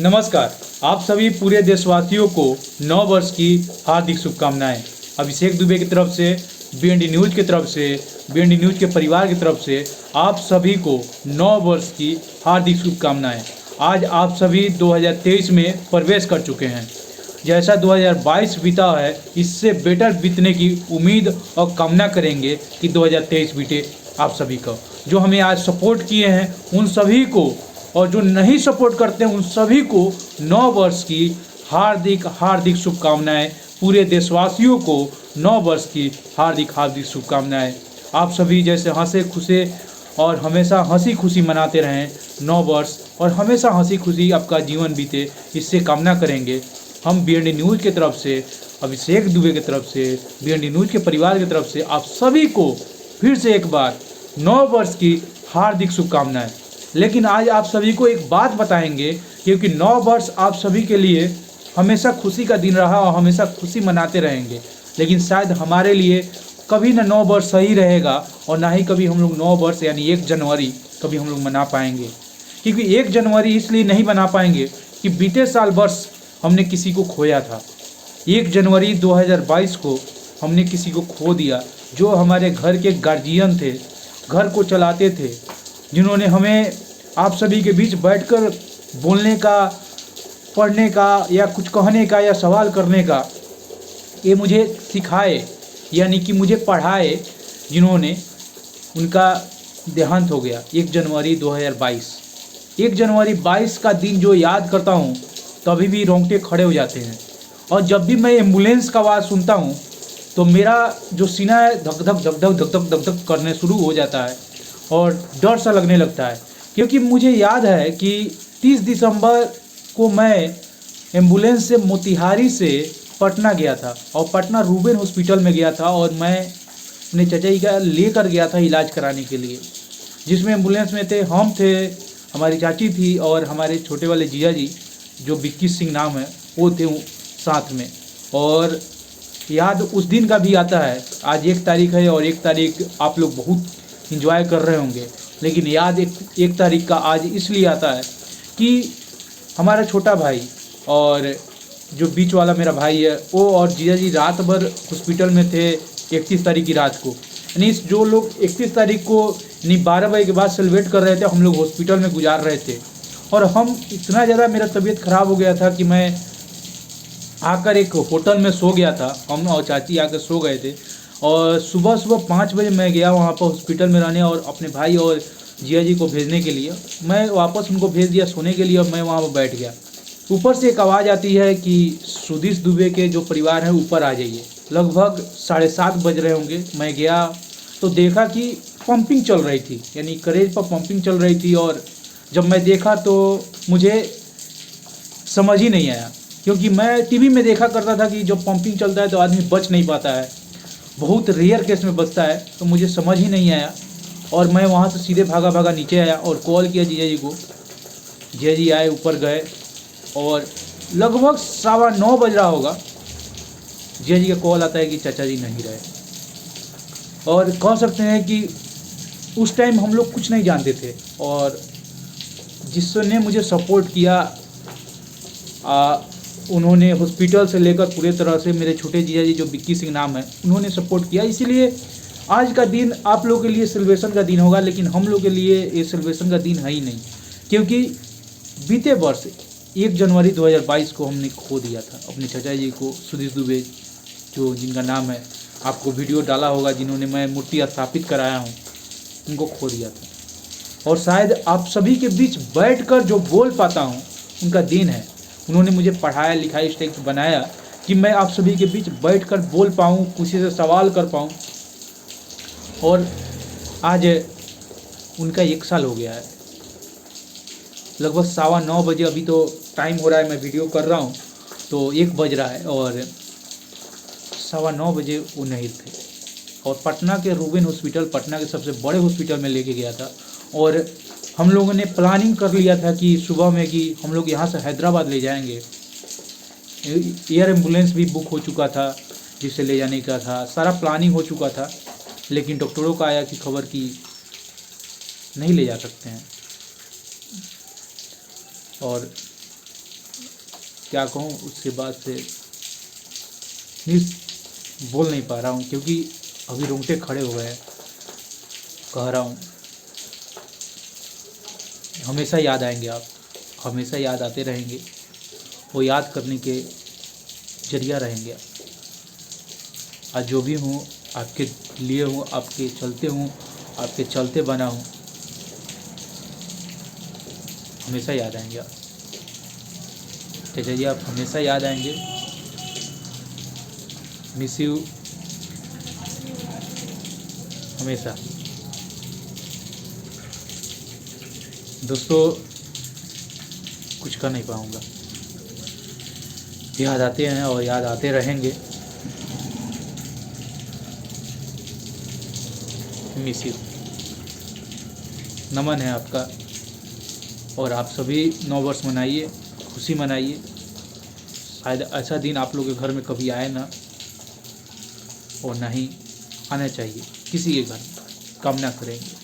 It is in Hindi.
नमस्कार। आप सभी पूरे देशवासियों को नव वर्ष की हार्दिक शुभकामनाएं। अभिषेक दुबे की तरफ से, बीएनडी न्यूज़ की तरफ से, बीएनडी न्यूज़ के परिवार की तरफ से आप सभी को नव वर्ष की हार्दिक शुभकामनाएं। आज आप सभी 2023 में प्रवेश कर चुके हैं। जैसा 2022 बीता है, इससे बेटर बीतने की उम्मीद और कामना करेंगे कि 2023 बीते आप सभी को। जो हमें आज सपोर्ट किए हैं उन सभी को, और जो नहीं सपोर्ट करते हैं उन सभी को नव वर्ष की हार्दिक हार्दिक शुभकामनाएं। पूरे देशवासियों को नव वर्ष की हार्दिक हार्दिक शुभकामनाएं। आप सभी जैसे हंसे खुशे और हमेशा हंसी खुशी मनाते रहें नव वर्ष, और हमेशा हंसी खुशी आपका जीवन बीते, इससे कामना करेंगे। हम बीएनडी न्यूज़ की तरफ से, अभिषेक दुबे की तरफ से, बीएनडी न्यूज़ के परिवार की तरफ से आप सभी को फिर से एक बार नव वर्ष की हार्दिक शुभकामनाएं। लेकिन आज आप सभी को एक बात बताएंगे, क्योंकि नव वर्ष आप सभी के लिए हमेशा खुशी का दिन रहा और हमेशा खुशी मनाते रहेंगे। लेकिन शायद हमारे लिए कभी ना नव वर्ष सही रहेगा, और ना ही कभी हम लोग नव वर्ष यानी 1 जनवरी कभी हम लोग मना पाएंगे। क्योंकि 1 जनवरी इसलिए नहीं मना पाएंगे कि बीते साल वर्ष हमने किसी को खोया था। 1 जनवरी 2022 को हमने किसी को खो दिया, जो हमारे घर के गार्जियन थे, घर को चलाते थे, जिन्होंने हमें आप सभी के बीच बैठकर बोलने का, पढ़ने का, या कुछ कहने का, या सवाल करने का, ये मुझे सिखाए, यानी कि मुझे पढ़ाए, जिन्होंने, उनका देहांत हो गया 1 जनवरी 2022। 1 जनवरी 22 का दिन जो याद करता हूँ तभी भी रोंगटे खड़े हो जाते हैं। और जब भी मैं एम्बुलेंस का आवाज़ सुनता हूँ तो मेरा जो सीना है धक धक धक धक धक धक धक धक करने शुरू हो जाता है और डर सा लगने लगता है। क्योंकि मुझे याद है कि 30 दिसंबर को मैं एम्बुलेंस से मोतिहारी से पटना गया था, और पटना रूबेन हॉस्पिटल में गया था, और मैं अपने चाचा जी का लेकर गया था इलाज कराने के लिए। जिसमें एम्बुलेंस में थे, हम थे, हमारी चाची थी, और हमारे छोटे वाले जीजा जी जो विक्की सिंह नाम है वो थे साथ में। और याद उस दिन का भी आता है। आज 1 तारीख है, और 1 तारीख आप लोग बहुत इंजॉय कर रहे होंगे, लेकिन याद एक तारीख का आज इसलिए आता है कि हमारा छोटा भाई और जो बीच वाला मेरा भाई है वो और जीजा जी रात भर हॉस्पिटल में थे 31 तारीख की रात को। यानी जो लोग 31 तारीख को यानी 12 बजे के बाद सेलिब्रेट कर रहे थे, हम लोग हॉस्पिटल में गुजार रहे थे। और हम इतना ज़्यादा, मेरा तबीयत ख़राब हो गया था कि मैं आकर एक होटल में सो गया था। हम और चाची आकर सो गए थे, और सुबह 5 बजे मैं गया वहाँ पर हॉस्पिटल में रहने, और अपने भाई और जिया जी को भेजने के लिए मैं वापस उनको भेज दिया सोने के लिए, और मैं वहाँ पर बैठ गया। ऊपर से एक आवाज़ आती है कि सुधीश दुबे के जो परिवार है ऊपर आ जाइए। लगभग 7:30 बज रहे होंगे। मैं गया तो देखा कि पंपिंग चल रही थी, यानी करेज पर पंपिंग चल रही थी। और जब मैं देखा तो मुझे समझ ही नहीं आया, क्योंकि मैं टीवी में देखा करता था कि जब पंपिंग चलता है तो आदमी बच नहीं पाता है, बहुत रेयर केस में बचता है। तो मुझे समझ ही नहीं आया, और मैं वहाँ से सीधे भागा नीचे आया और कॉल किया जीजा जी को। जीजा जी आए, ऊपर गए, और लगभग 9:15 बज रहा होगा, जीजा जी का कॉल आता है कि चाचा जी नहीं रहे। और कह सकते हैं कि उस टाइम हम लोग कुछ नहीं जानते थे, और जिसने मुझे सपोर्ट किया उन्होंने हॉस्पिटल से लेकर पूरे तरह से, मेरे छोटे जीजा जी जो विक्की सिंह नाम है, उन्होंने सपोर्ट किया। इसीलिए आज का दिन आप लोगों के लिए सेलिब्रेशन का दिन होगा, लेकिन हम लोग के लिए ये सेलिब्रेशन का दिन है ही नहीं। क्योंकि बीते वर्ष 1 जनवरी 2022 को हमने खो दिया था अपने चाचा जी को, सुधीश दुबे, जो जिनका नाम है, आपको वीडियो डाला होगा, जिन्होंने मैं मूर्ति स्थापित कराया हूँ, उनको खो दिया था। और शायद आप सभी के बीच बैठकर जो बोल पाता हूँ उनका देन है। उन्होंने मुझे पढ़ाया लिखाया, इस टाइप बनाया कि मैं आप सभी के बीच बैठकर बोल पाऊँ, किसी से सवाल कर पाऊँ। और आज उनका 1 साल हो गया है। लगभग 9:15 बजे, अभी तो टाइम हो रहा है, मैं वीडियो कर रहा हूँ तो 1 बज रहा है, और 9:15 बजे वो नहीं थे। और पटना के रूबेन हॉस्पिटल, पटना के सबसे बड़े हॉस्पिटल में लेके गया था। और हम लोगों ने प्लानिंग कर लिया था कि सुबह में कि हम लोग यहाँ से हैदराबाद ले जाएंगे। एयर एम्बुलेंस भी बुक हो चुका था, जिसे ले जाने का था, सारा प्लानिंग हो चुका था। लेकिन डॉक्टरों का आया कि खबर कि नहीं ले जा सकते हैं। और क्या कहूँ, उसके बाद से मीन्स बोल नहीं पा रहा हूँ, क्योंकि अभी रोंगटे खड़े हो गए हैं। कह रहा हूँ हमेशा याद आएंगे आप, हमेशा याद आते रहेंगे, वो याद करने के जरिया रहेंगे आप। आज जो भी हूँ आपके लिए हूँ, आपके चलते हूँ, आपके चलते बना हूँ, हमेशा याद आएंगे आप। चाचा जी आप हमेशा याद आएंगे। मिस यू हमेशा। दोस्तों कुछ कर नहीं पाऊँगा, याद आते हैं और याद आते रहेंगे। Miss you. नमन है आपका। और आप सभी 9 वर्ष मनाइए, खुशी मनाइए। शायद ऐसा दिन आप लोग के घर में कभी आए ना, और ना ही आना चाहिए किसी के घर, कामना करेंगे।